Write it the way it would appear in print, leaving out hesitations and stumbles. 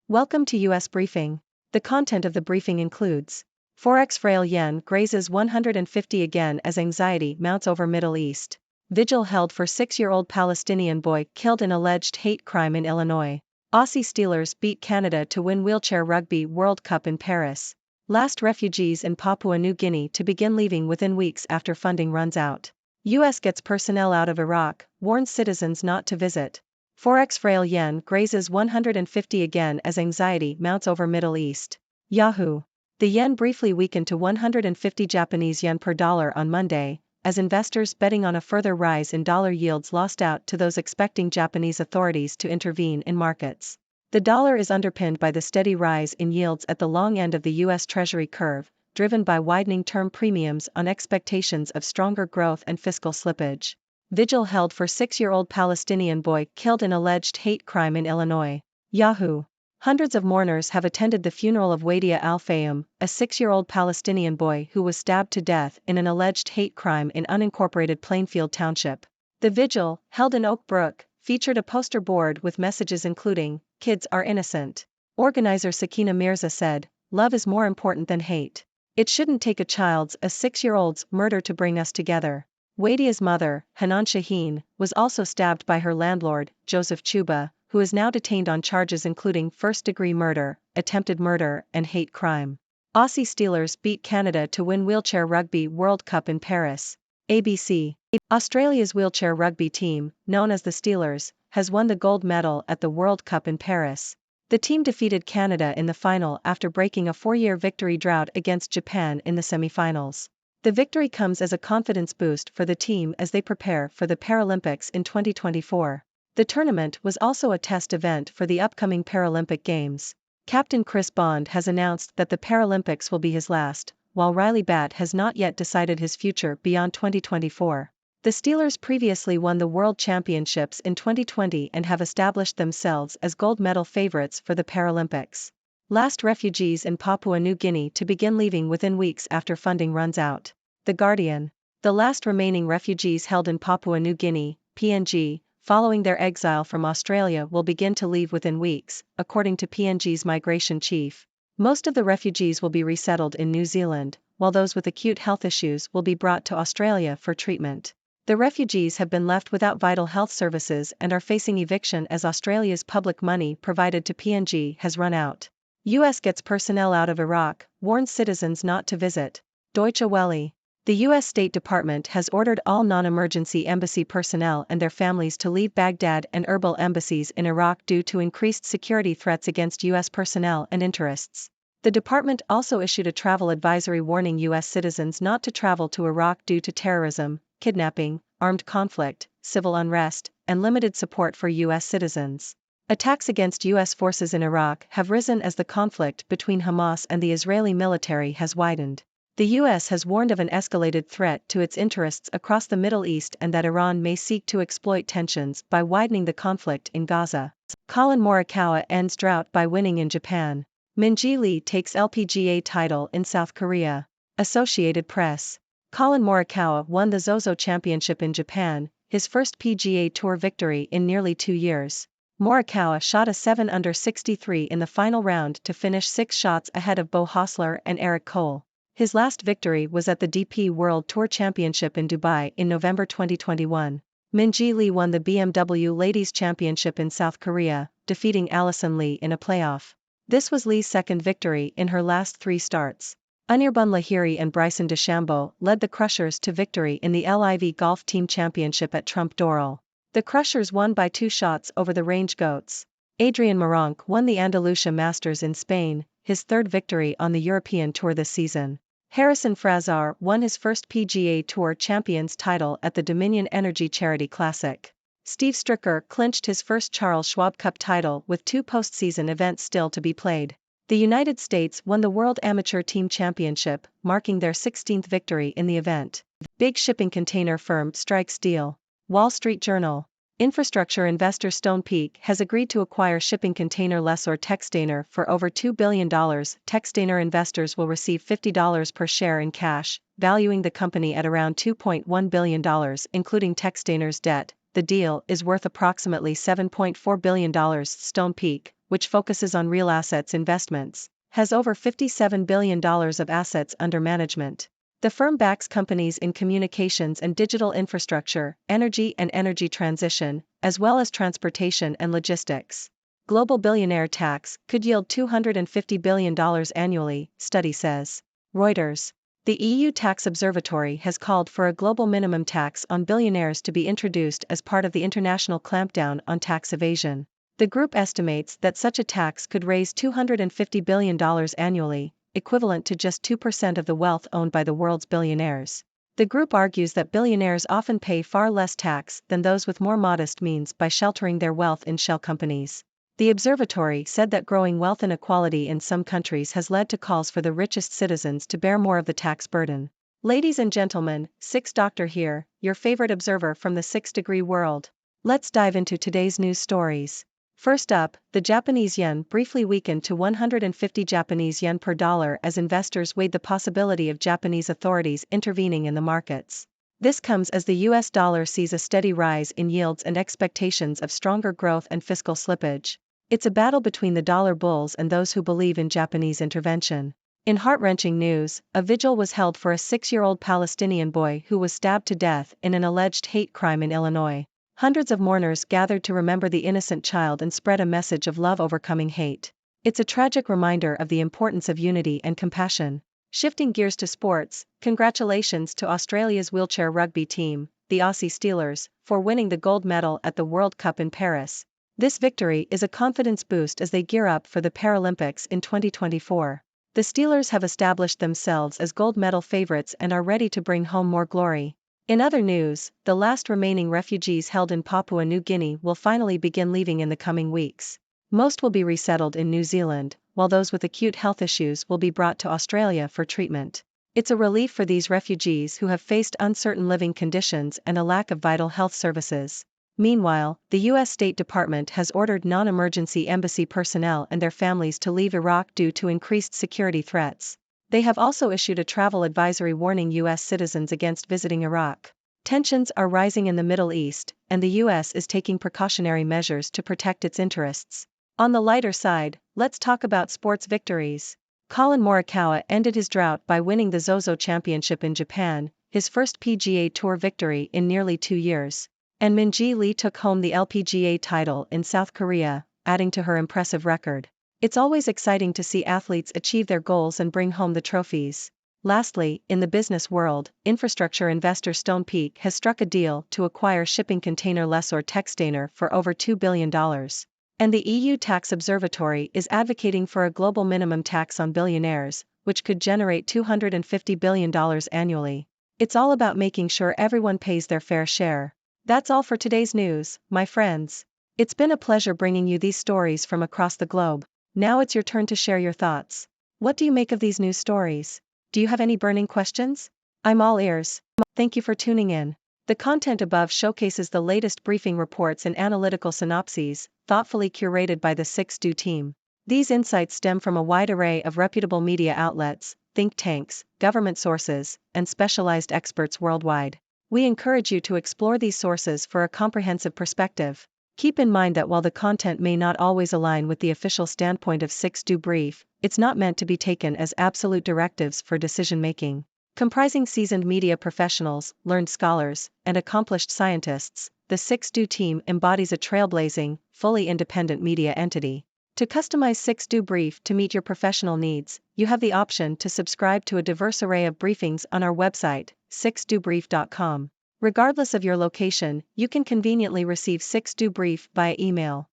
Welcome to US Briefing. The content of the briefing includes FOREX-Frail yen grazes 150 again as anxiety mounts over Middle East. Vigil held for 6-year-old Palestinian boy killed in alleged hate crime in Illinois. Aussie Steelers beat Canada to win Wheelchair Rugby World Cup in Paris. Last refugees in Papua New Guinea to begin leaving within weeks after funding runs out. US gets personnel out of Iraq, warns citizens not to visit. FOREX-Frail yen grazes 150 again as anxiety mounts over Middle East. Yahoo! The yen briefly weakened to 150 Japanese yen per dollar on Monday, as investors betting on a further rise in dollar yields lost out to those expecting Japanese authorities to intervene in markets. The dollar is underpinned by the steady rise in yields at the long end of the U.S. Treasury curve, driven by widening term premiums on expectations of stronger growth and fiscal slippage. Vigil held for 6-year-old Palestinian boy killed in alleged hate crime in Illinois. Yahoo! Hundreds of mourners have attended the funeral of Wadia Al-Fayum, a 6-year-old Palestinian boy who was stabbed to death in an alleged hate crime in unincorporated Plainfield Township. The vigil, held in Oak Brook, featured a poster board with messages including, "Kids are innocent." Organizer Sakina Mirza said, "Love is more important than hate. It shouldn't take a 6-year-old's murder to bring us together." Wadia's mother, Hanan Shaheen, was also stabbed by her landlord, Joseph Chuba, who is now detained on charges including first-degree murder, attempted murder, and hate crime. Aussie Steelers beat Canada to win Wheelchair Rugby World Cup in Paris. ABC. Australia's wheelchair rugby team, known as the Steelers, has won the gold medal at the World Cup in Paris. The team defeated Canada in the final after breaking a 4-year victory drought against Japan in the semi-finals. The victory comes as a confidence boost for the team as they prepare for the Paralympics in 2024. The tournament was also a test event for the upcoming Paralympic Games. Captain Chris Bond has announced that the Paralympics will be his last, while Riley Batt has not yet decided his future beyond 2024. The Steelers previously won the World Championships in 2020 and have established themselves as gold medal favorites for the Paralympics. Last refugees in Papua New Guinea to begin leaving within weeks after funding runs out. The Guardian. The last remaining refugees held in Papua New Guinea, PNG, following their exile from Australia will begin to leave within weeks, according to PNG's migration chief. Most of the refugees will be resettled in New Zealand, while those with acute health issues will be brought to Australia for treatment. The refugees have been left without vital health services and are facing eviction as Australia's public money provided to PNG has run out. U.S. gets personnel out of Iraq, warns citizens not to visit. Deutsche Welle. The U.S. State Department has ordered all non-emergency embassy personnel and their families to leave Baghdad and Erbil embassies in Iraq due to increased security threats against U.S. personnel and interests. The department also issued a travel advisory warning U.S. citizens not to travel to Iraq due to terrorism, kidnapping, armed conflict, civil unrest, and limited support for U.S. citizens. Attacks against U.S. forces in Iraq have risen as the conflict between Hamas and the Israeli military has widened. The U.S. has warned of an escalated threat to its interests across the Middle East and that Iran may seek to exploit tensions by widening the conflict in Gaza. Collin Morikawa ends drought by winning in Japan. Min Ji Lee takes LPGA title in South Korea. Associated Press. Collin Morikawa won the Zozo Championship in Japan, his first PGA Tour victory in nearly 2 years. Morikawa shot a 7-under 63 in the final round to finish 6 shots ahead of Beau Hossler and Eric Cole. His last victory was at the DP World Tour Championship in Dubai in November 2021. Min Ji Lee won the BMW Ladies Championship in South Korea, defeating Allison Lee in a playoff. This was Lee's second victory in her last 3 starts. Anirban Lahiri and Bryson DeChambeau led the Crushers to victory in the LIV Golf Team Championship at Trump Doral. The Crushers won by 2 shots over the Range Goats. Adrian Meronk won the Andalusia Masters in Spain, his 3rd victory on the European Tour this season. Harrison Frazar won his first PGA Tour Champions title at the Dominion Energy Charity Classic. Steve Stricker clinched his first Charles Schwab Cup title with 2 postseason events still to be played. The United States won the World Amateur Team Championship, marking their 16th victory in the event. Big shipping container firm strikes deal. Wall Street Journal. Infrastructure investor Stonepeak has agreed to acquire shipping container lessor Textainer for over $2 billion. Textainer investors will receive $50 per share in cash, valuing the company at around $2.1 billion, including Textainer's debt. The deal is worth approximately $7.4 billion. Stonepeak, which focuses on real assets investments, has over $57 billion of assets under management. The firm backs companies in communications and digital infrastructure, energy and energy transition, as well as transportation and logistics. Global billionaire tax could yield $250 billion annually, study says. Reuters. The EU Tax Observatory has called for a global minimum tax on billionaires to be introduced as part of the international clampdown on tax evasion. The group estimates that such a tax could raise $250 billion annually, equivalent to just 2% of the wealth owned by the world's billionaires. The group argues that billionaires often pay far less tax than those with more modest means by sheltering their wealth in shell companies. The observatory said that growing wealth inequality in some countries has led to calls for the richest citizens to bear more of the tax burden. Ladies and gentlemen, Six Doctor here, your favorite observer from the 6-degree world. Let's dive into today's news stories. First up, the Japanese yen briefly weakened to 150 Japanese yen per dollar as investors weighed the possibility of Japanese authorities intervening in the markets. This comes as the US dollar sees a steady rise in yields and expectations of stronger growth and fiscal slippage. It's a battle between the dollar bulls and those who believe in Japanese intervention. In heart-wrenching news, a vigil was held for a 6-year-old Palestinian boy who was stabbed to death in an alleged hate crime in Illinois. Hundreds of mourners gathered to remember the innocent child and spread a message of love overcoming hate. It's a tragic reminder of the importance of unity and compassion. Shifting gears to sports, congratulations to Australia's wheelchair rugby team, the Aussie Steelers, for winning the gold medal at the World Cup in Paris. This victory is a confidence boost as they gear up for the Paralympics in 2024. The Steelers have established themselves as gold medal favorites and are ready to bring home more glory. In other news, the last remaining refugees held in Papua New Guinea will finally begin leaving in the coming weeks. Most will be resettled in New Zealand, while those with acute health issues will be brought to Australia for treatment. It's a relief for these refugees who have faced uncertain living conditions and a lack of vital health services. Meanwhile, the U.S. State Department has ordered non-emergency embassy personnel and their families to leave Iraq due to increased security threats. They have also issued a travel advisory warning U.S. citizens against visiting Iraq. Tensions are rising in the Middle East, and the U.S. is taking precautionary measures to protect its interests. On the lighter side, let's talk about sports victories. Collin Morikawa ended his drought by winning the Zozo Championship in Japan, his first PGA Tour victory in nearly 2 years. And Min-Ji Lee took home the LPGA title in South Korea, adding to her impressive record. It's always exciting to see athletes achieve their goals and bring home the trophies. Lastly, in the business world, infrastructure investor Stonepeak has struck a deal to acquire shipping container lessor Textainer for over $2 billion. And the EU Tax Observatory is advocating for a global minimum tax on billionaires, which could generate $250 billion annually. It's all about making sure everyone pays their fair share. That's all for today's news, my friends. It's been a pleasure bringing you these stories from across the globe. Now it's your turn to share your thoughts. What do you make of these news stories? Do you have any burning questions? I'm all ears. Thank you for tuning in. The content above showcases the latest briefing reports and analytical synopses, thoughtfully curated by the 6Do team. These insights stem from a wide array of reputable media outlets, think tanks, government sources, and specialized experts worldwide. We encourage you to explore these sources for a comprehensive perspective. Keep in mind that while the content may not always align with the official standpoint of 6Do Brief, it's not meant to be taken as absolute directives for decision-making. Comprising seasoned media professionals, learned scholars, and accomplished scientists, the 6Do team embodies a trailblazing, fully independent media entity. To customize 6Do Brief to meet your professional needs, you have the option to subscribe to a diverse array of briefings on our website, 6dobrief.com. Regardless of your location, you can conveniently receive 6Do Brief via email.